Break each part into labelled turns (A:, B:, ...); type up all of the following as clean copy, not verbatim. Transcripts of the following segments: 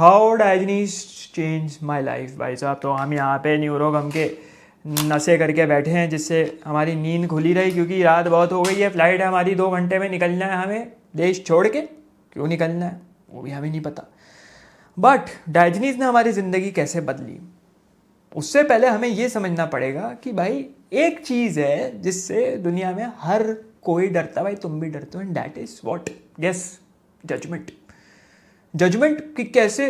A: How Diogenes change my life. भाई साहब, तो हम यहाँ पे न्यूरोगम के नशे करके बैठे हैं जिससे हमारी नींद खुली रही, क्योंकि रात बहुत हो गई है। फ्लाइट है हमारी 2 घंटे में, निकलना है हमें देश छोड़ के। क्यों निकलना है वो भी हमें नहीं पता। बट डायजनीज ने हमारी ज़िंदगी कैसे बदली, उससे पहले हमें ये समझना पड़ेगा कि भाई एक चीज़ है जिससे दुनिया में हर कोई डरता, भाई तुम भी डरते हो, and that is what? Guess. Judgement. Judgement कि कैसे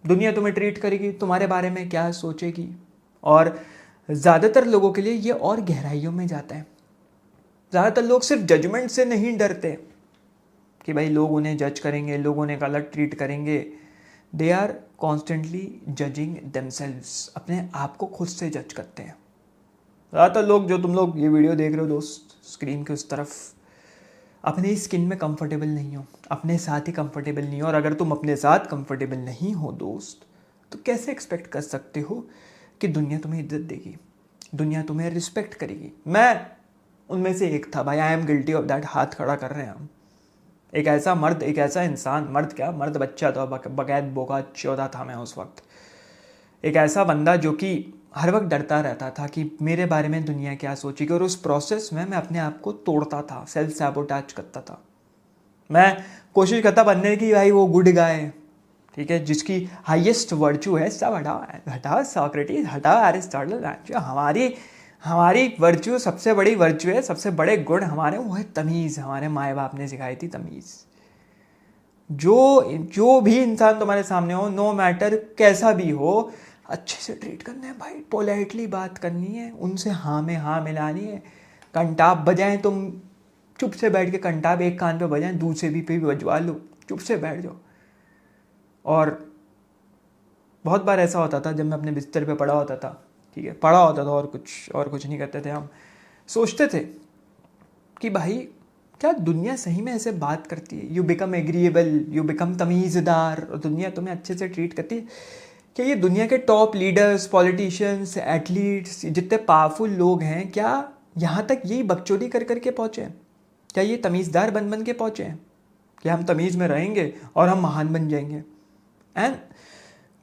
A: दुनिया तुम्हें ट्रीट करेगी, तुम्हारे बारे में क्या सोचेगी। और ज़्यादातर लोगों के लिए ये और गहराइयों में जाता है। ज़्यादातर लोग सिर्फ जजमेंट से नहीं डरते कि भाई लोग उन्हें जज करेंगे, लोग उन्हें गलत ट्रीट करेंगे। They are constantly judging themselves, अपने आप को खुद से जज करते हैं। ज़्यादातर लोग, जो तुम लोग ये वीडियो देख रहे हो दोस्त स्क्रीन के उस तरफ, अपनी स्किन में कंफर्टेबल नहीं हो, अपने साथ ही कंफर्टेबल नहीं हो। और अगर तुम अपने साथ कंफर्टेबल नहीं हो दोस्त, तो कैसे एक्सपेक्ट कर सकते हो कि दुनिया तुम्हें इज्जत देगी, दुनिया तुम्हें रिस्पेक्ट करेगी। मैं उनमें से एक था भाई। I am guilty of that. हाथ खड़ा कर रहे हैं हम। एक ऐसा मर्द, एक ऐसा इंसान, मर्द क्या, मर्द बच्चा था, बगैर बोका 14 था मैं उस वक्त। एक ऐसा बंदा जो कि हर वक्त डरता रहता था कि मेरे बारे में दुनिया क्या सोचेगी। और उस प्रोसेस में मैं अपने आप को तोड़ता था, सेल्फ सैबोटाज करता था। मैं कोशिश करता बनने की, भाई वो गुड गाय, ठीक है, जिसकी हाईएस्ट वर्च्यू है। सब हटाओ, हटाओ सॉक्रेटिस, हटाओ एरिस्टोटल। हमारी हमारी वर्च्यू, सबसे बड़ी वर्च्यू है, सबसे बड़े गुण हमारे, वो है तमीज़। हमारे माए बाप ने सिखाई थी तमीज़। जो भी इंसान तुम्हारे सामने हो, नो मैटर कैसा भी हो, अच्छे से ट्रीट करना है भाई। पोलाइटली बात करनी है उनसे, हाँ में हाँ मिलानी है। कंटाप बजाएं तुम, चुप से बैठ के कंटाप एक कान पे बजाएं, दूसरे भी पे भी बजवा लो, चुप से बैठ जाओ। और बहुत बार ऐसा होता था जब मैं अपने बिस्तर पे पड़ा होता था, ठीक है, पड़ा होता था और कुछ नहीं करते थे हम, सोचते थे कि भाई क्या दुनिया सही में ऐसे बात करती है? You become agreeable, you become तमीज़दार, और दुनिया तुम्हें अच्छे से ट्रीट करती है। क्या ये दुनिया के टॉप लीडर्स, पॉलिटिशियंस, एथलीट्स, जितने पावरफुल लोग हैं, क्या यहाँ तक यही बकचोदी कर करके पहुँचे हैं? क्या ये तमीज़दार बन बन के पहुँचे हैं कि हम तमीज़ में रहेंगे और हम महान बन जाएंगे? एंड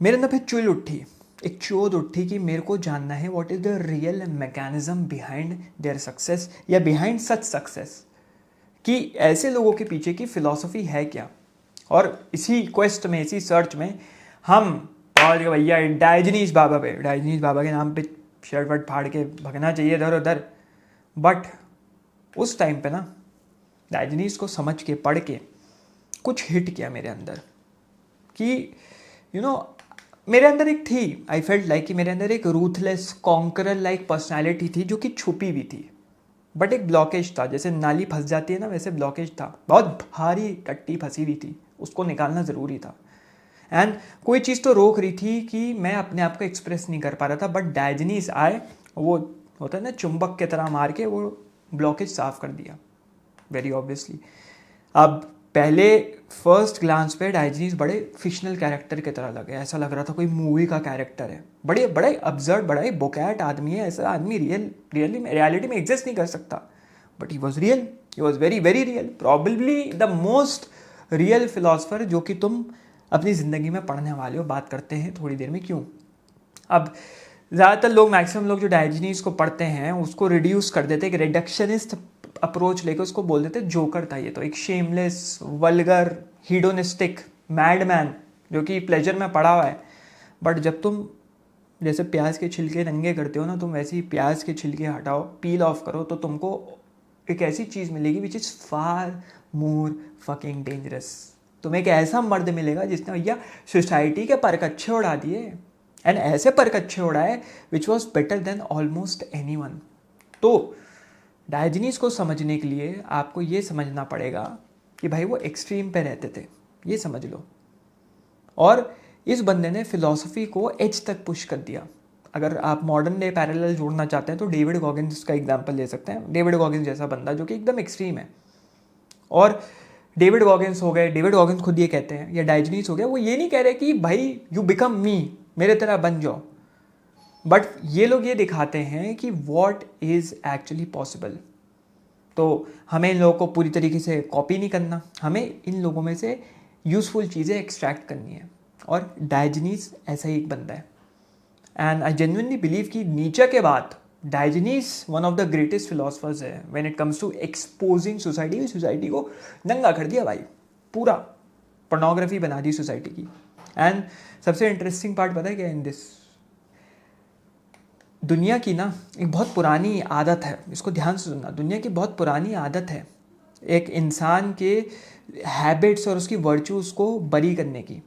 A: मेरे अंदर फिर चुल उठी, एक चोद उठी कि मेरे को जानना है what is the real mechanism behind their success, या बिहाइंड सच सक्सेस, कि ऐसे लोगों के पीछे की फ़िलॉसफी है क्या। और इसी क्वेस्ट में, इसी सर्च में हम पहुँच गए भैया डायजनीज बाबा पे। डायजनीज बाबा के नाम पे शर्ट वर्ट फाड़ के भगना चाहिए इधर उधर। बट उस टाइम पे ना, डायजनीज को समझ के, पढ़ के कुछ हिट किया मेरे अंदर कि मेरे अंदर एक थी, आई फेल्ट लाइक कि मेरे अंदर एक रूथलेस कॉन्करर लाइक पर्सनैलिटी थी जो कि छुपी हुई थी। बट एक ब्लॉकेज था, जैसे नाली फंस जाती है ना, वैसे ब्लॉकेज था, बहुत भारी टट्टी फंसी हुई थी, उसको निकालना ज़रूरी था। एंड कोई चीज़ तो रोक रही थी कि मैं अपने आप को एक्सप्रेस नहीं कर पा रहा था। बट डायजनीज आए, वो होता है ना चुंबक की तरह, मार के वो ब्लॉकेज साफ कर दिया, वेरी ऑब्वियसली। अब पहले फर्स्ट ग्लांस पे डायजनीज बड़े फिक्शनल कैरेक्टर की तरह लगे, ऐसा लग रहा था कोई मूवी का कैरेक्टर है। बड़ा ही अब्सर्ड, बड़ा ही बोकैट आदमी है, ऐसा आदमी रियलिटी में एग्जिस्ट नहीं कर सकता। But he was real, he was very very real, probably the most real philosopher जो कि तुम अपनी ज़िंदगी में पढ़ने वाले हो। बात करते हैं थोड़ी देर में क्यों। अब ज़्यादातर लोग, मैक्सिमम लोग जो डायजनीज को पढ़ते हैं उसको रिड्यूस कर देते, एक रिडक्शनिस्ट अप्रोच लेकर उसको बोल देते जोकर था ये तो, एक शेमलेस, वल्गर, हीडोनिस्टिक मैडमैन जो कि प्लेजर में पड़ा हुआ है। बट जब तुम जैसे प्याज के छिलके नंगे करते हो ना, तुम वैसे ही प्याज के छिलके हटाओ, पील ऑफ करो, तो तुमको एक ऐसी चीज़ मिलेगी which is far more fucking dangerous. तुम्हें एक ऐसा मर्द मिलेगा जिसने भैया सोसाइटी के परकच्छे उड़ा दिए, एंड ऐसे परकच्छे उड़ाए which was better than almost anyone. तो डायजनीज को समझने के लिए आपको ये समझना पड़ेगा कि भाई वो एक्सट्रीम पे रहते थे, ये समझ लो। और इस बंदे ने फिलॉसफी को एज तक पुश कर दिया। अगर आप मॉडर्न डे पैरेलल जोड़ना चाहते हैं तो डेविड गॉगिन्स का एग्जांपल ले सकते हैं। डेविड गॉगिन्स जैसा बंदा जो कि एकदम एक्सट्रीम है। और डेविड गॉगिन्स हो गए, डेविड गॉगिन्स खुद ये कहते हैं, या डायजनीज हो गया, वो ये नहीं कह रहे कि भाई यू बिकम मी, मेरे तरह बन जाओ। बट ये लोग ये दिखाते हैं कि वॉट इज़ एक्चुअली पॉसिबल। तो हमें इन लोगों को पूरी तरीके से कॉपी नहीं करना, हमें इन लोगों में से यूज़फुल चीज़ें एक्सट्रैक्ट करनी है। और डायोजनीज ऐसा ही एक बंदा है। एंड आई जेन्युइनली बिलीव कि नीचे के बाद Diogenes one of the greatest philosophers है when it comes to exposing society. Society को नंगा कर दिया भाई, पूरा पोर्नोग्राफी बना दी सोसाइटी की। एंड सबसे इंटरेस्टिंग पार्ट पता है क्या इन दिस, दुनिया की ना एक बहुत पुरानी आदत है, इसको ध्यान से सुनना, दुनिया की बहुत पुरानी आदत है एक इंसान के हैबिट्स और उसकी वर्च्यूज़ को बरी करने की।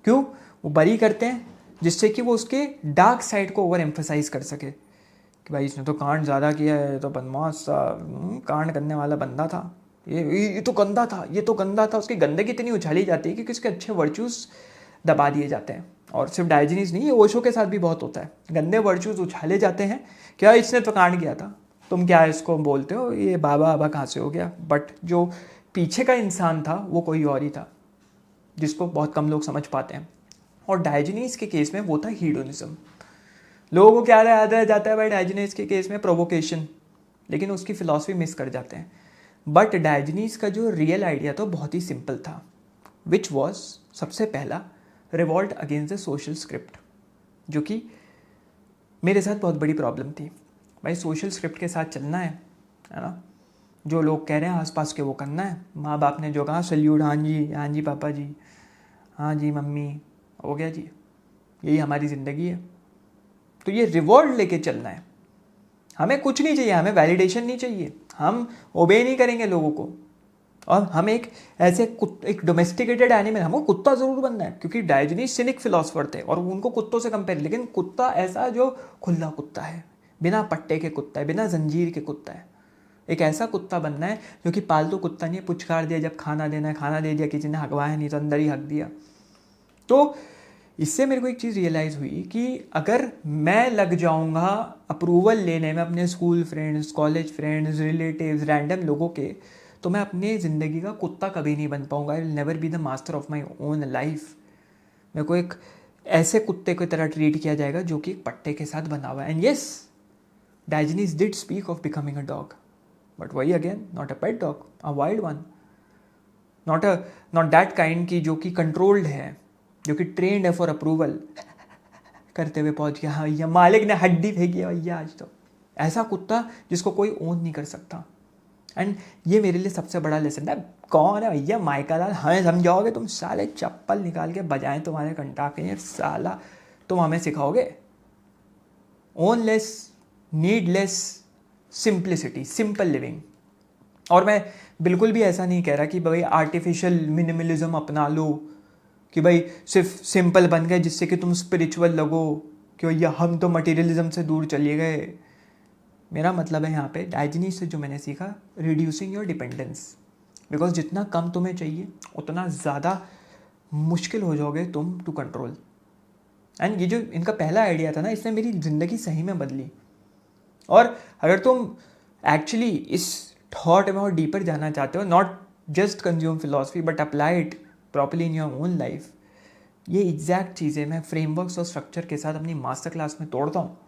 A: क्यों वो बरी करते हैं? जिससे कि वो उसके डार्क साइड को ओवर एम्फोसाइज कर सके कि भाई इसने तो कांड ज़्यादा किया है, तो बदमाश सा कांड करने वाला बंदा था, ये तो गंदा था, ये तो गंदा था। उसकी गंदगी इतनी उछाली जाती है कि उसके अच्छे वर्च्यूज़ दबा दिए जाते हैं। और सिर्फ डायोजनीज नहीं, ये ओशो के साथ भी बहुत होता है, गंदे वर्च्यूज़ उछाले जाते हैं। क्या इसने तो कांड किया था, तुम क्या इसको बोलते हो, ये बाबा कहाँ से हो गया। बट जो पीछे का इंसान था वो कोई और ही था, जिसको बहुत कम लोग समझ पाते हैं। और डायोजनीज के केस में वो था हीडोनिज्म। लोगों को क्या याद रह जाता है भाई डायोजनीज के केस में, प्रोवोकेशन, लेकिन उसकी फिलॉसफी मिस कर जाते हैं। बट डायोजनीज का जो रियल आइडिया था बहुत ही सिंपल था, विच वॉज सबसे पहला revolt against the social script, जो कि मेरे साथ बहुत बड़ी प्रॉब्लम थी। भाई सोशल स्क्रिप्ट के साथ चलना है ना, जो लोग कह रहे हैं आसपास के वो करना है। माँ बाप ने जो कहा सल्यूट, हाँ जी पापा जी, हाँ जी मम्मी, हो गया जी, यही हमारी ज़िंदगी है। तो ये रिवॉर्ड लेके चलना है, हमें कुछ नहीं चाहिए, हमें वैलिडेशन नहीं चाहिए, हम ओबे नहीं करेंगे लोगों को। और हम एक ऐसे एक डोमेस्टिकेटेड एनिमल, हमको कुत्ता ज़रूर बनना है, क्योंकि डायोजनीज सिनिक फिलोसफर थे और उनको कुत्तों से कंपेयर, लेकिन कुत्ता ऐसा जो खुला कुत्ता है, बिना पट्टे के कुत्ता है, बिना जंजीर के कुत्ता है। एक ऐसा कुत्ता बनना है जो कि पालतू कुत्ता नहीं है, पुचकार दिया जब खाना देना है खाना दे दिया, किसी ने हकवाया नहीं तो अंदर ही हक दिया। तो इससे मेरे को एक चीज़ रियलाइज़ हुई कि अगर मैं लग जाऊंगा अप्रूवल लेने में अपने school friends, college friends, relatives, random लोगों के, तो मैं अपने ज़िंदगी का कुत्ता कभी नहीं बन पाऊंगा। I will never be the master of my own life. मेरे को एक ऐसे कुत्ते की तरह ट्रीट किया जाएगा जो कि एक पट्टे के साथ बना हुआ है। And yes, Diogenes did speak of becoming a dog, but वही again not a pet dog, a wild one, not that kind की जो कि कंट्रोल्ड है, जो कि ट्रेंड है फॉर अप्रूवल करते हुए पहुंच गया, हाँ भैया मालिक ने हड्डी फेंकी है भैया आज तो। ऐसा कुत्ता जिसको कोई ओन नहीं कर सकता। एंड ये मेरे लिए सबसे बड़ा लेसन है। कौन है भैया माइका लाल, हमें समझाओगे तुम? साले चप्पल निकाल के बजाएं तुम्हारे कंटाके, साला तुम हमें सिखाओगे? ओनलेस, नीडलेस सिंप्लिसिटी, सिंपल लिविंग। और मैं बिल्कुल भी ऐसा नहीं कह रहा कि भाई आर्टिफिशियल मिनिमलिज्म अपना लो, कि भाई सिर्फ सिंपल बन गए जिससे कि तुम स्पिरिचुअल लगो, कि भैया हम तो मटेरियलिज्म से दूर चले गए। मेरा मतलब है यहाँ पे डायोजनीज से जो मैंने सीखा, रिड्यूसिंग योर डिपेंडेंस। बिकॉज जितना कम तुम्हें चाहिए उतना ज़्यादा मुश्किल हो जाओगे तुम टू कंट्रोल। एंड ये जो इनका पहला आइडिया था ना, इसने मेरी ज़िंदगी सही में बदली। और अगर तुम एक्चुअली इस थॉट में और डीपर जाना चाहते हो, not just consume philosophy but apply it properly in your own life, ये एग्जैक्ट चीज़ें मैं फ्रेमवर्क्स और स्ट्रक्चर के साथ अपनी मास्टर क्लास में तोड़ता हूँ।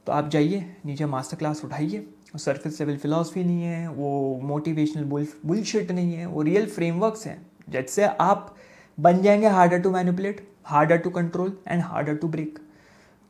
A: तो आप जाइए नीचे मास्टर क्लास उठाइए। सरफेस लेवल फिलॉसफी नहीं है, वो मोटिवेशनल बुलशिट नहीं है, वो रियल फ्रेमवर्क्स हैं जिससे आप बन जाएंगे harder to manipulate, harder to control and harder to break.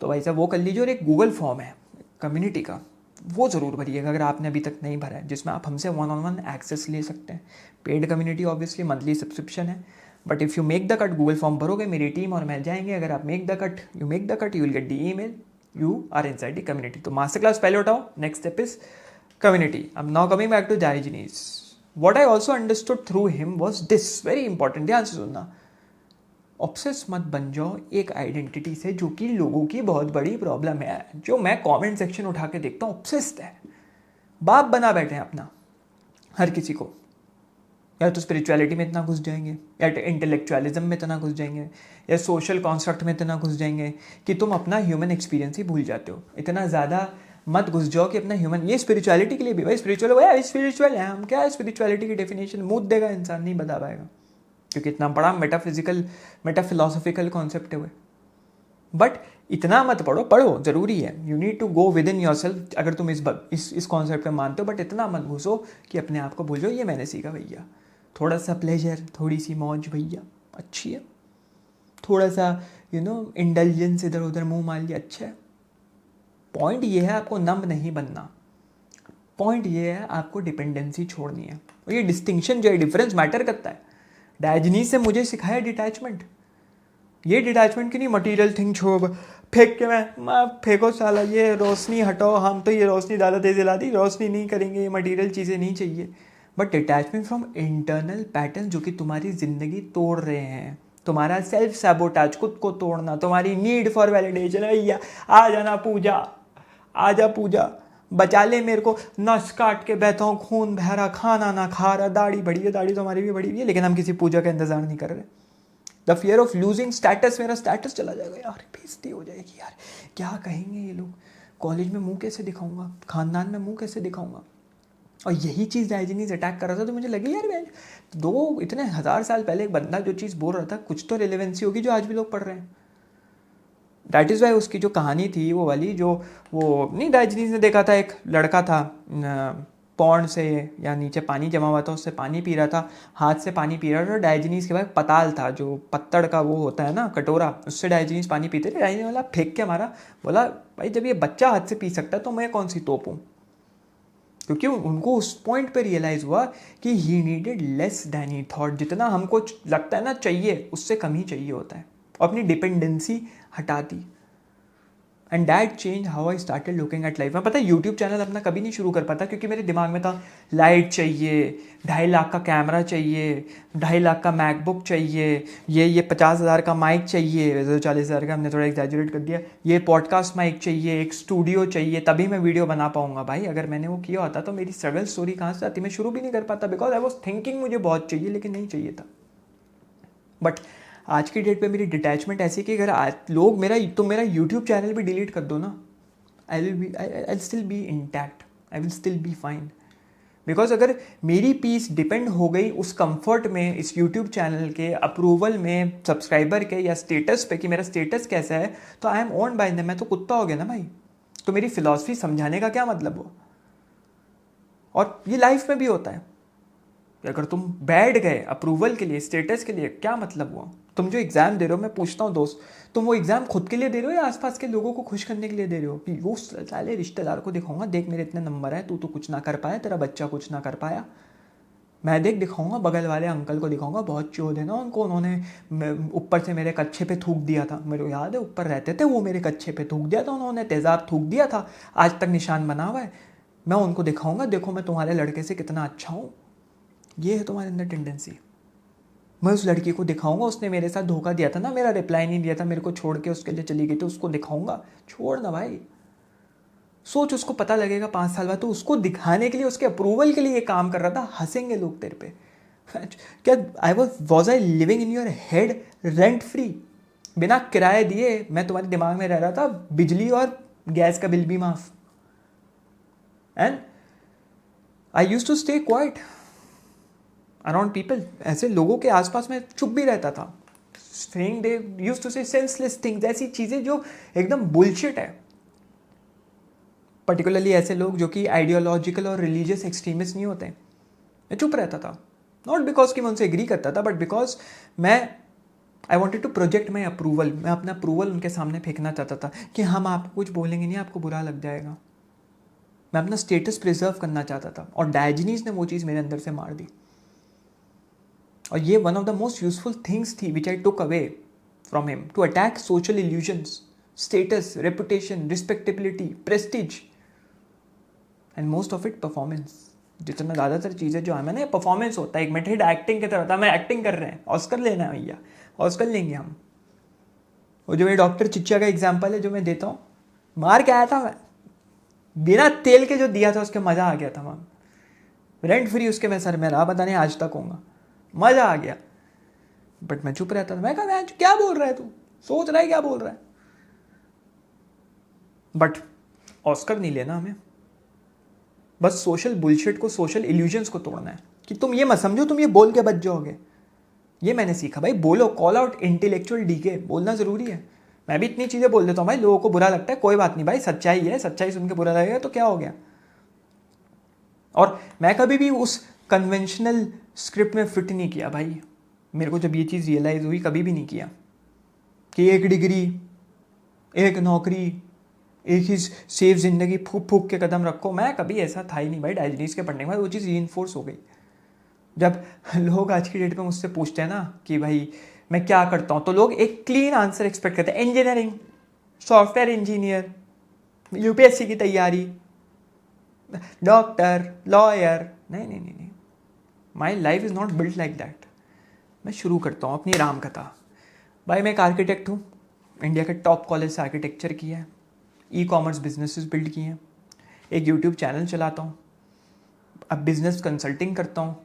A: तो भाई साहब वो कर लीजिए। और एक गूगल फॉर्म है कम्युनिटी का, वो ज़रूर भरिएगा अगर आपने अभी तक नहीं भरा है, जिसमें आप हमसे 1-on-1 एक्सेस ले सकते हैं। Paid community obviously monthly subscription है, but if you make the cut, Google form भरोगे, मेरी टीम और मैं जाएंगे। अगर आप make the cut, you will get the email, you are inside the community. तो मास्टर क्लास पहले उठाओ, नेक्स्ट स्टेप इज कम्युनिटी। अब now coming back to Diogenes, what I also understood through him was this, very important, ध्यान से सुनना। Obsess मत बन जाओ एक आइडेंटिटी से, जो कि लोगों की बहुत बड़ी प्रॉब्लम है, जो मैं कमेंट सेक्शन उठा के देखता हूँ। ऑब्सेस्ड है, बाप बना बैठे हैं अपना हर किसी को। या तो स्पिरिचुअलिटी में इतना घुस जाएंगे, या इंटेलेक्चुअलिज्म में इतना घुस जाएंगे, या सोशल कॉन्स्ट्रक्ट में इतना घुस जाएंगे कि तुम अपना ह्यूमन एक्सपीरियंस ही भूल जाते हो। इतना ज़्यादा मत घुस जाओ कि अपना ह्यूमन, ये स्पिरिचुअलिटी के लिए भी भाई स्पिरिचुअल है, हम क्या है स्पिरिचुअलिटी की डेफिनेशन मूद देगा इंसान, नहीं बता पाएगा, क्योंकि इतना बड़ा मेटाफिलोसॉफिकल कॉन्सेप्ट है वो। बट इतना मत पढ़ो ज़रूरी है, you need to go within yourself अगर तुम इस कॉन्सेप्ट में मानते हो। बट इतना मत घुसो कि अपने आप को भूल जाओ ये मैंने सीखा भैया, थोड़ा सा प्लेजर, थोड़ी सी मौज भैया अच्छी है। थोड़ा सा इंडल्जेंस इधर उधर मुंह मार लिया, अच्छा है। पॉइंट ये है आपको नंब नहीं बनना, पॉइंट ये है आपको डिपेंडेंसी छोड़नी है। और ये डिस्टिंक्शन जो है, डिफरेंस मैटर करता है। डायजनीज से मुझे सिखाया डिटैचमेंट, ये डिटैचमेंट की नहीं मटीरियल थिंग छोड़ फेंक के मैं फेंको साला, ये रोशनी हटाओ, हम तो ये रोशनी ज़्यादा तेज जला दी, रोशनी नहीं करेंगे, ये मटीरियल चीज़ें नहीं चाहिए। But detachment from internal pattern जो कि तुम्हारी ज़िंदगी तोड़ रहे हैं, तुम्हारा सेल्फ सैबोटाज, खुद को तोड़ना, तुम्हारी नीड फॉर वैलिडेशन, भैया आ जाना पूजा, आजा पूजा बचा ले मेरे को, नस काट के बैठा हूँ, खून बह रहा, खाना ना खा रहा, दाढ़ी बढ़ी है, दाढ़ी तो हमारी भी बढ़ी हुई है, लेकिन हम किसी पूजा का इंतजार नहीं कर रहे। The fear of losing status, मेरा स्टेटस चला जाएगा यार, बेइज्जती हो जाएगी यार, क्या कहेंगे ये लोग, कॉलेज में मुंह कैसे दिखाऊंगा, खानदान में मुंह कैसे दिखाऊंगा। और यही चीज़ डायजीनीज अटैक कर रहा था, तो मुझे लगे यार मैं इतने 1000 साल पहले एक बंदा जो चीज़ बोल रहा था, कुछ तो रिलेवेंसी होगी जो आज भी लोग पढ़ रहे हैं। दैट इज़ वाई उसकी जो कहानी थी वो वाली, जो वो नहीं डायजीनीज ने देखा था, एक लड़का था पौंड से या नीचे पानी जमा हुआ था, उससे पानी पी रहा था, हाथ से पानी पी रहा था। डायजीनीज के बाद पताल था, जो पत्तड़ का वो होता है ना कटोरा, उससे डायजीनीज पानी पीते थे। डायजीनीज वाला फेंक के मारा, बोला भाई जब ये बच्चा हाथ से पी सकता है तो मैं कौन सी तोप हूँ। क्योंकि उनको उस पॉइंट पे रियलाइज़ हुआ कि he needed less than he thought, जितना हमको लगता है ना चाहिए, उससे कम ही चाहिए होता है, और अपनी डिपेंडेंसी हटा दी। And that change how I started looking at life. मैं पता है यूट्यूब चैनल अपना कभी नहीं शुरू कर पाता, क्योंकि मेरे दिमाग में था लाइट चाहिए, 2.5 लाख का कैमरा चाहिए, 2.5 लाख का मैकबुक चाहिए, ये 50,000 का माइक चाहिए, वैसे 40,000 का हमने थोड़ा एग्जैजुरेट कर दिया, ये पॉडकास्ट माइक चाहिए, एक स्टूडियो चाहिए, तभी मैं वीडियो बना पाऊंगा। भाई अगर मैंने वो किया होता तो मेरी स्ट्रगल स्टोरी कहाँ से आती, मैं शुरू भी नहीं कर पाता, बिकॉज आई वॉज थिंकिंग मुझे बहुत चाहिए लेकिन नहीं चाहिए था। बट आज की डेट पे मेरी डिटैचमेंट ऐसी कि अगर लोग मेरा यूट्यूब चैनल भी डिलीट कर दो ना, I still be intact, I will still be fine. Because अगर मेरी पीस डिपेंड हो गई उस कंफर्ट में, इस यूट्यूब चैनल के अप्रूवल में, सब्सक्राइबर के या स्टेटस पे कि मेरा स्टेटस कैसा है, तो I am owned by them, मैं तो कुत्ता हो गया ना भाई। तो मेरी फिलॉसफी समझाने का क्या मतलब हुआ। और ये लाइफ में भी होता है कि अगर तुम बैठ गए अप्रूवल के लिए, स्टेटस के लिए, क्या मतलब हुआ। तुम जो एग्ज़ाम दे रहे हो, मैं पूछता हूँ दोस्त, तुम वो एग्ज़ाम खुद के लिए दे रहे हो या आसपास के लोगों को खुश करने के लिए दे रहे हो, कि वो साले रिश्तेदार को दिखाऊंगा, देख मेरे इतने नंबर है, तू तो कुछ ना कर पाया, तेरा बच्चा कुछ ना कर पाया, मैं देख दिखाऊंगा, बगल वाले अंकल को दिखाऊंगा, बहुत चोद है ना उनको, उन्होंने ऊपर से मेरे कच्छे पे थूक दिया था, मेरे को याद है ऊपर रहते थे वो, मेरे कच्छे पे थूक दिया था उन्होंने, तेज़ाब थूक दिया था, आज तक निशान बना हुआ है। मैं उनको दिखाऊंगा, देखो मैं तुम्हारे लड़के से कितना अच्छा हूँ। ये है तुम्हारे अंदर टेंडेंसी। मैं उस लड़की को दिखाऊंगा, उसने मेरे साथ धोखा दिया था ना, मेरा रिप्लाई नहीं दिया था, मेरे को छोड़ के उसके लिए चली गई थी, उसको दिखाऊंगा। छोड़ ना भाई, सोच, उसको पता लगेगा 5 साल बाद, तो उसको दिखाने के लिए, उसके अप्रूवल के लिए ये काम कर रहा था, हंसेंगे लोग तेरे पे। क्या was I living in your head rent free, बिना किराए दिए मैं तुम्हारे दिमाग में रह रहा था, बिजली और गैस का बिल भी माफ। And I use to stay quite around people, ऐसे लोगों के आसपास मैं चुप भी रहता था। Saying they used to say senseless things, ऐसी चीज़ें जो एकदम बुलशिट है। पर्टिकुलरली ऐसे लोग जो कि आइडियोलॉजिकल और रिलीजियस एक्सट्रीमिस्ट नहीं होते, मैं चुप रहता था। नॉट बिकॉज कि मैं उनसे एग्री करता था, but because I wanted to project my approval, मैं अपना अप्रूवल उनके सामने फेंकना चाहता था कि हम आपको कुछ बोलेंगे नहीं, आपको बुरा लग जाएगा। मैं अपना स्टेटस प्रिजर्व करना चाहता था, और डायजीनीज ने वो चीज़ मेरे अंदर से मार दी। और ये one of the most useful things थी which I took away from him, to attack social illusions, status, reputation, respectability, prestige, and most of it performance. जितना ज़्यादातर चीज़ें जो है, मैंने परफॉर्मेंस होता है, एक मेथड एक्टिंग की तरह था, मैं एक्टिंग कर रहे हैं, ऑस्कर लेना है भैया, ऑस्कर लेंगे हम। वो जो मेरे डॉक्टर चिच्चा का एग्जाम्पल है जो मैं देता हूँ, मार के आया था मैं, बिना तेल के जो दिया था उसके मज़ा आ गया था मैम, रेंट फ्री उसके मैं सर में रहा, पता नहीं आज तक होऊंगा, मज़ा आ गया। बट मैं चुप रहता था, मैं कहा क्या बोल रहा है तू, सोच रहा है क्या बोल रहा है। बट ऑस्कर नहीं लेना हमें, बस सोशल बुलशिट को, सोशल इल्यूजन्स को तोड़ना है, कि तुम ये मत समझो तुम ये बोल के बच जाओगे। ये मैंने सीखा भाई, बोलो, कॉल आउट इंटेलेक्चुअल डीके, बोलना ज़रूरी है। मैं भी इतनी चीज़ें बोल देता हूँ भाई, लोगों को बुरा लगता है, कोई बात नहीं भाई, सच्चाई है, सच्चाई सुन के बुरा लगेगा तो क्या हो गया। और मैं कभी भी उस कन्वेंशनल स्क्रिप्ट में फिट नहीं किया भाई, मेरे को जब ये चीज़ रियलाइज़ हुई, कभी भी नहीं किया। कि एक डिग्री, एक नौकरी, एक ही सेफ जिंदगी, फूक फूक के कदम रखो। मैं कभी ऐसा था ही नहीं भाई। डायजनीस के पढ़ने के बाद वो चीज़ रीइंफोर्स हो गई। जब लोग आज की डेट में मुझसे पूछते हैं ना कि भाई मैं क्या करता हूँ, तो लोग एक क्लीन आंसर एक्सपेक्ट करते हैं। इंजीनियरिंग, सॉफ्टवेयर इंजीनियर, यूपीएससी की तैयारी, डॉक्टर, लॉयर। नहीं नहीं नहीं नहीं, my life is not built like that. मैं शुरू करता हूँ अपनी राम कथा। भाई मैं एक आर्किटेक्ट हूँ, इंडिया के टॉप कॉलेज से आर्किटेक्चर किया है, ई कॉमर्स बिजनेसेस बिल्ड किए हैं, एक यूट्यूब चैनल चलाता हूँ, अब बिजनेस कंसल्टिंग करता हूँ,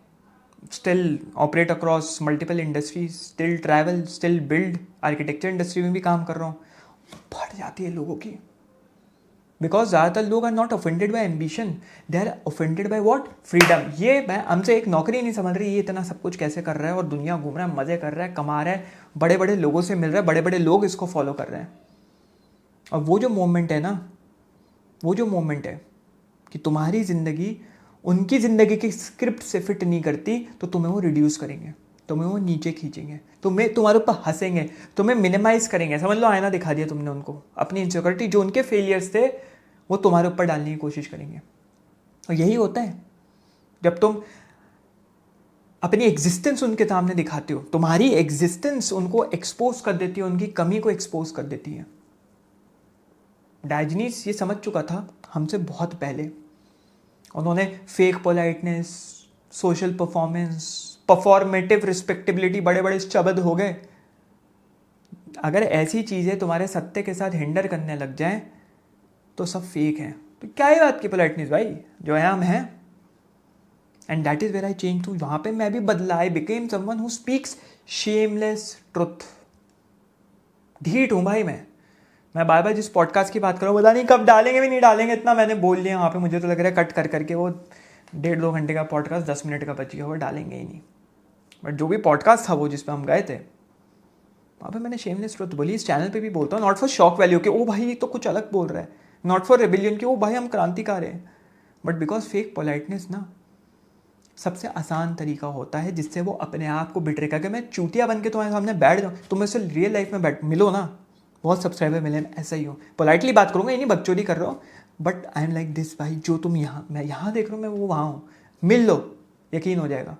A: still operate across multiple industries, still travel, still build, architecture industry में भी काम कर रहा हूँ। बढ़ जाती है लोगों की, बिकॉज ज़्यादातर लोग are not offended by ambition, they are offended by what, freedom. ये मैं हमसे एक नौकरी नहीं समझ रही, ये इतना सब कुछ कैसे कर रहा है और दुनिया घूम रहा है, मज़े कर रहा है, कमा रहा है, बड़े बड़े लोगों से मिल रहा है, बड़े बड़े लोग इसको फॉलो कर रहे हैं। और वो जो मोमेंट है ना, वो जो मोमेंट है कि तुम्हारी ज़िंदगी उनकी ज़िंदगी की स्क्रिप्ट से फिट नहीं करती, तो तुम्हें वो रिड्यूस करेंगे, तुम्हें वो नीचे खींचेंगे, तुम्हें तुम्हारे ऊपर हंसेंगे, तुम्हें मिनिमाइज करेंगे। समझ लो आईना दिखा दिया तुमने उनको, अपनी इनसिक्योरिटी जो उनके फेलियर्स थे वो तुम्हारे ऊपर डालने की कोशिश करेंगे। और यही होता है जब तुम अपनी एग्जिस्टेंस उनके सामने दिखाते हो, तुम्हारी एग्जिस्टेंस उनको एक्सपोज कर देती है, उनकी कमी को एक्सपोज कर देती है। डायजनीस ये समझ चुका था हमसे बहुत पहले। उन्होंने fake politeness, social performance, performative respectability, बड़े बड़े शब्द हो गए। अगर ऐसी चीज़ें तुम्हारे सत्य के साथ हिंडर करने लग जाएं तो सब फेक है। तो क्या ही बात की पोलाइटनेस भाई, जो है हम हैं। And that is where I change to. वहाँ पे मैं भी बदला। I became someone who speaks shameless truth. ढीठ हूँ भाई मैं बार बार जिस पॉडकास्ट की बात कर रहा हूँ, पता नहीं कब डालेंगे भी नहीं डालेंगे, इतना मैंने बोल लिया वहाँ पे। मुझे तो लग रहा है कट कर करके वो 1.5-2 घंटे का पॉडकास्ट 10 मिनट का बच गया, वो डालेंगे ही नहीं। बट जो भी पॉडकास्ट था वो जिस पे हम गए थे, वहाँ पे मैंने शेमलेस ट्रुथ बोली। इस चैनल पे भी बोलता हूँ, नॉट फॉर शॉक वैल्यू के ओ भाई ये तो कुछ अलग बोल रहा है, नॉट फॉर रेबिलियन के ओ भाई हम क्रांतिकारी हैं, बट बिकॉज फेक पोलाइटनेस ना सबसे आसान तरीका होता है जिससे वो अपने आप को बिट्रे करके, मैं चूतिया बन के तुम्हारे सामने बैठ जाऊँ, तुम मुझसे रियल लाइफ में बैठ मिलो ना, बहुत सब्सक्राइबर मिले, ऐसा ही हो, पोलाइटली बात करूँगा, ये नहीं बकचोदी कर रहा हूँ, but I am like this भाई। जो तुम यहाँ, मैं यहाँ देख रहा हूँ, मैं वो वहाँ हूँ, मिल लो, यकीन हो जाएगा।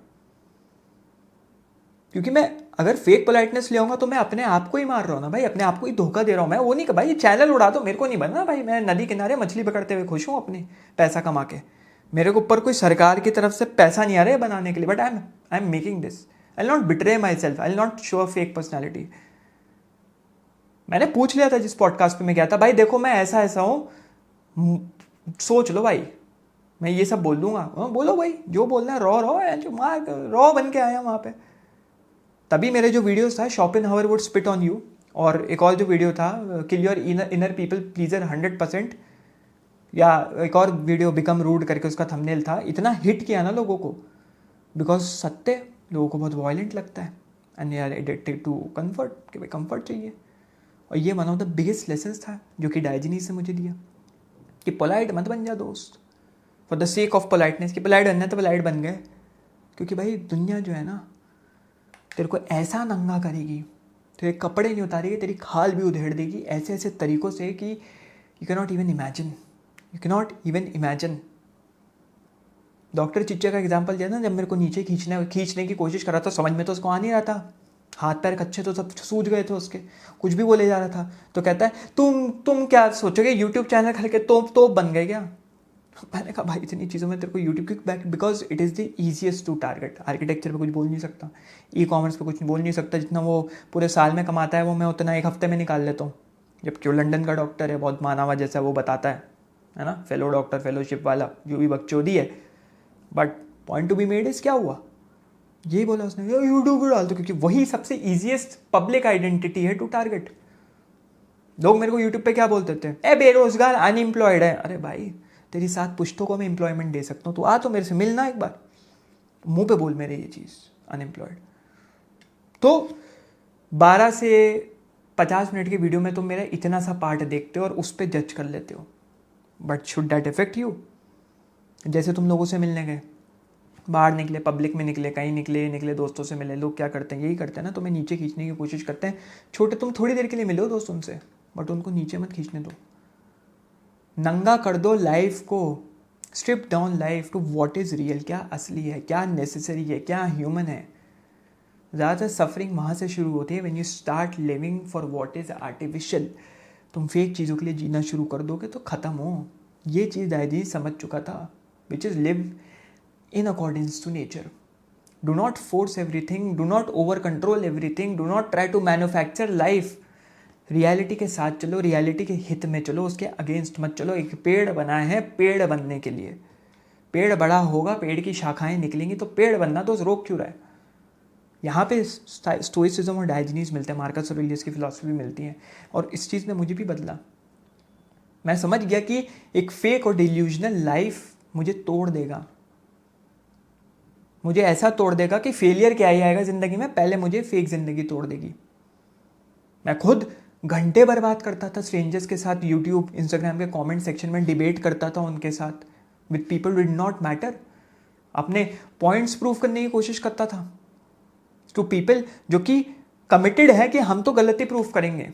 A: क्योंकि मैं अगर फेक पोलाइटनेस ले आऊँगा तो मैं अपने आप को ही मार रहा हूँ ना भाई, अपने आप को ही धोखा दे रहा हूँ मैं। वो नहीं कि भाई ये चैनल उड़ा दो, मेरे को नहीं बनना भाई। मैं नदी किनारे मछली पकड़ते हुए खुश हूँ अपनी पैसा कमा के। मेरे को ऊपर कोई सरकार की तरफ से पैसा नहीं आ रहा है बनाने के लिए, but I am making this. I will not betray my self, I will not show a fake personality. मैंने पूछ लिया था जिस पॉडकास्ट पे मैं गया था, भाई देखो मैं ऐसा ऐसा हूँ, सोच लो भाई, मैं ये सब बोल दूंगा। बोलो भाई जो बोलना है, रॉ बन के आया वहाँ पे। तभी मेरे जो वीडियोस था, Schopenhauer would spit on you, और एक और जो वीडियो था किल योर इनर पीपल प्लीजर 100%, या एक और वीडियो बिकम रूड करके उसका थंबनेल था, इतना हिट किया ना लोगों को, बिकॉज सत्य लोगों को बहुत वायलेंट लगता है and they are addicted to comfort, कि भाई कंफर्ट चाहिए। और ये one of the biggest lessons था जो कि डायजनीस से मुझे दिया, कि पोलाइट मत बन जा दोस्त, for the sake of politeness. कि पोलाइट बनना है तो पोलाइट बन गए, क्योंकि भाई दुनिया जो है ना तेरे को ऐसा नंगा करेगी, तेरे कपड़े नहीं उतारेगी, तेरी खाल भी उधेड़ देगी ऐसे ऐसे तरीक़ों से कि you can not even imagine, you can not even imagine. Doctor चिच्चे का एग्जांपल दिया ना, जब मेरे को नीचे खींचने की कोशिश कर रहा था, समझ में तो उसको आ नहीं रहा था, हाथ पैर कच्चे तो सब सूज गए थे उसके, कुछ भी बोले जा रहा था। तो कहता है तुम क्या सोचोगे, यूट्यूब चैनल खोल के तो बन गए क्या? मैंने कहा भाई इतनी चीज़ों में तेरे को यूट्यूब की, because it is the easiest to target. Architecture पे कुछ बोल नहीं सकता, ई कॉमर्स पे कुछ बोल नहीं सकता, जितना वो पूरे साल में कमाता है वो मैं उतना एक हफ्ते में निकाल लेता हूँ। जबकि वो लंदन का डॉक्टर है, बहुत माना हुआ जैसा वो बताता है ना, फेलो डॉक्टर, फेलोशिप वाला, जो भी बकचोदी है। But point to be made is क्या हुआ, यही बोला उसने, यूट्यूब पर डाल दो, क्योंकि वही सबसे ईजीएस्ट पब्लिक आइडेंटिटी है टू टारगेट। लोग मेरे को यूट्यूब पे क्या बोलते थे, ए बेरोजगार, अनएम्प्लॉयड है। अरे भाई तेरी 7 पुश्तों को मैं एम्प्लॉयमेंट दे सकता हूँ, तो आ तो मेरे से मिलना एक बार, मुंह पे बोल मेरे ये चीज़, अनएम्प्लॉयड। तो 12 से 50 मिनट की वीडियो में तुम मेरा इतना सा पार्ट देखते हो और उस पर जज कर लेते हो, but should that effect you? जैसे तुम लोगों से मिलने गए, बाहर निकले, पब्लिक में निकले, कहीं निकले दोस्तों से मिले। लोग क्या करते हैं, यही करते हैं ना, तुम्हें नीचे खींचने की कोशिश करते हैं। छोटे, तुम थोड़ी देर के लिए मिलो दोस्त उनसे, बट उनको नीचे मत खींचने दो। नंगा कर दो लाइफ को, strip down life to what is real, क्या असली है, क्या नेसेसरी है, क्या ह्यूमन है। ज़्यादातर सफरिंग वहाँ से शुरू होती है when you start living for what is artificial. तुम फेक चीज़ों के लिए जीना शुरू कर दोगे तो ख़त्म हो। ये चीज़ दादी समझ चुका था, which is live in accordance to nature. Do not force everything, do not over control everything, do not try to manufacture life. Reality के साथ चलो, रियलिटी के हित में चलो, उसके अगेंस्ट मत चलो। एक पेड़ बना है पेड़ बनने के लिए, पेड़ बड़ा होगा, पेड़ की शाखाएं निकलेंगी, तो पेड़ बनना तो रोक क्यों रहा है। यहाँ पे स्टोइसिज्म और डायजनीज मिलते हैं, मार्कस ऑरेलियस की फिलॉसफी मिलती है, और इस चीज़ ने मुझे भी बदला। मैं समझ गया कि एक फेक और डिल्यूजनल लाइफ मुझे तोड़ देगा, मुझे ऐसा तोड़ देगा कि फेलियर क्या ही आएगा ज़िंदगी में, पहले मुझे फेक ज़िंदगी तोड़ देगी। मैं खुद घंटे बर्बाद करता था स्ट्रेंजर्स के साथ, यूट्यूब इंस्टाग्राम के कमेंट सेक्शन में डिबेट करता था उनके साथ, with people did not matter. अपने पॉइंट्स प्रूव करने की कोशिश करता था टू पीपल जो कि कमिटेड है कि हम तो गलती प्रूफ करेंगे।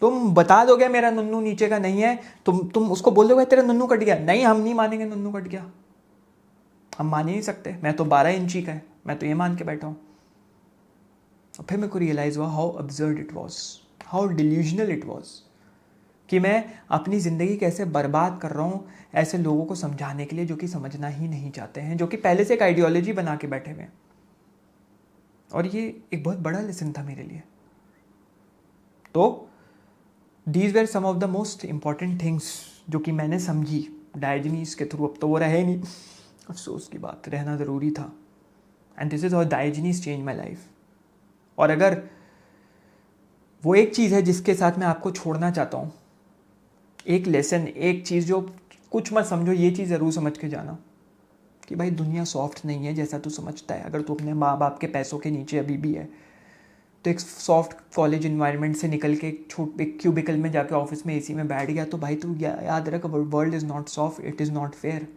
A: तुम बता दोगे मेरा नुन्नू नीचे का नहीं है, तुम उसको बोल दोगे तेरा नुन्नू कट गया, नहीं हम नहीं मानेंगे नुन्नू कट गया, हम मान ही नहीं सकते, मैं तो 12 इंची का है, मैं तो ये मान के बैठा हूँ। और फिर मेरे को रियलाइज़ हुआ how absurd it was, how delusional it was, कि मैं अपनी ज़िंदगी कैसे बर्बाद कर रहा हूँ ऐसे लोगों को समझाने के लिए जो कि समझना ही नहीं चाहते हैं, जो कि पहले से एक आइडियोलॉजी बना के बैठे हुए हैं। और ये एक बहुत बड़ा लेसन था मेरे लिए। तो these were some of the most important things जो कि मैंने समझी डायोजनीज के थ्रू। अब तो वो रहे नहीं, अफसोस की बात, रहना ज़रूरी था। And this is how Diogenes change my life. और अगर वो एक चीज़ है जिसके साथ मैं आपको छोड़ना चाहता हूँ, एक लेसन, एक चीज़ जो कुछ मत समझो, ये चीज़ ज़रूर समझ के जाना कि भाई दुनिया सॉफ्ट नहीं है जैसा तू समझता है। अगर तू अपने माँ बाप के पैसों के नीचे अभी भी है तो एक सॉफ्ट कॉलेज इन्वायरमेंट से निकल के एक क्यूबिकल में जाके ऑफिस में एसी में बैठ गया तो भाई तू याद रख, world is not soft, it is not fair,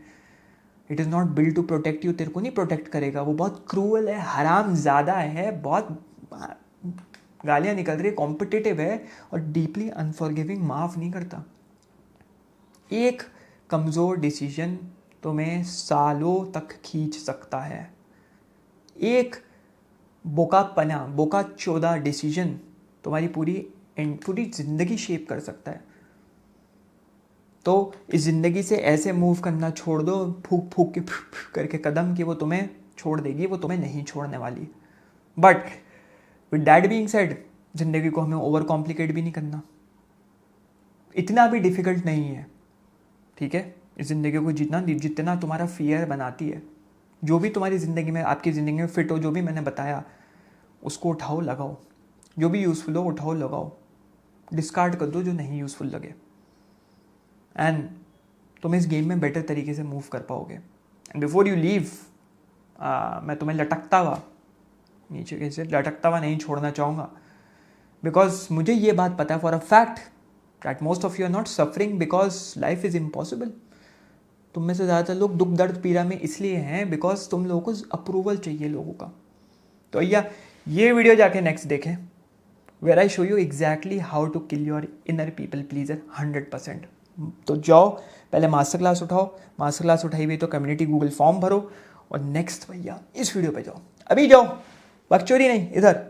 A: it is not build to protect you. तेरे को नहीं प्रोटेक्ट करेगा, वो बहुत क्रूअल है, हराम ज़्यादा है, बहुत गालियाँ निकल रही है, कॉम्पिटिटिव है और डीपली अनफॉरगिविंग, माफ़ नहीं करता। एक कमज़ोर डिसीजन तुम्हें सालों तक खींच सकता है। एक बोका चौदा डिसीजन तुम्हारी पूरी ज़िंदगी शेप कर सकता है। तो इस ज़िंदगी से ऐसे मूव करना छोड़ दो, फूक फूक के करके कदम, कि वो तुम्हें छोड़ देगी, वो तुम्हें नहीं छोड़ने वाली। But with that being said, ज़िंदगी को हमें ओवर कॉम्प्लिकेट भी नहीं करना, इतना भी डिफ़िकल्ट नहीं है, ठीक है। इस ज़िंदगी को जितना तुम्हारा फियर बनाती है, जो भी तुम्हारी ज़िंदगी में, आपकी ज़िंदगी में फिट हो, जो भी मैंने बताया उसको उठाओ लगाओ, जो भी यूज़फुल हो उठाओ लगाओ, डिस्कार्ड कर दो जो नहीं यूज़फुल लगे, एंड तुम इस गेम में बेटर तरीके से मूव कर पाओगे। एंड बिफोर यू लीव, मैं तुम्हें लटकता हुआ नीचे कैसे लटकता हुआ नहीं छोड़ना चाहूँगा, बिकॉज मुझे ये बात पता है for a fact that most of you are not suffering because life is impossible. तुम में से ज़्यादातर लोग दुख दर्द पीड़ा में इसलिए हैं बिकॉज तुम लोगों को अप्रूवल चाहिए लोगों का। तो भैया ये वीडियो जाके नेक्स्ट देखें, where I show you exactly how to kill your inner people pleaser 100%। तो जाओ पहले मास्टर क्लास उठाओ, मास्टर क्लास उठाई हुई तो कम्युनिटी गूगल फॉर्म भरो, और नेक्स्ट भैया इस वीडियो पे जाओ, अभी जाओ, बकचोदी नहीं, इधर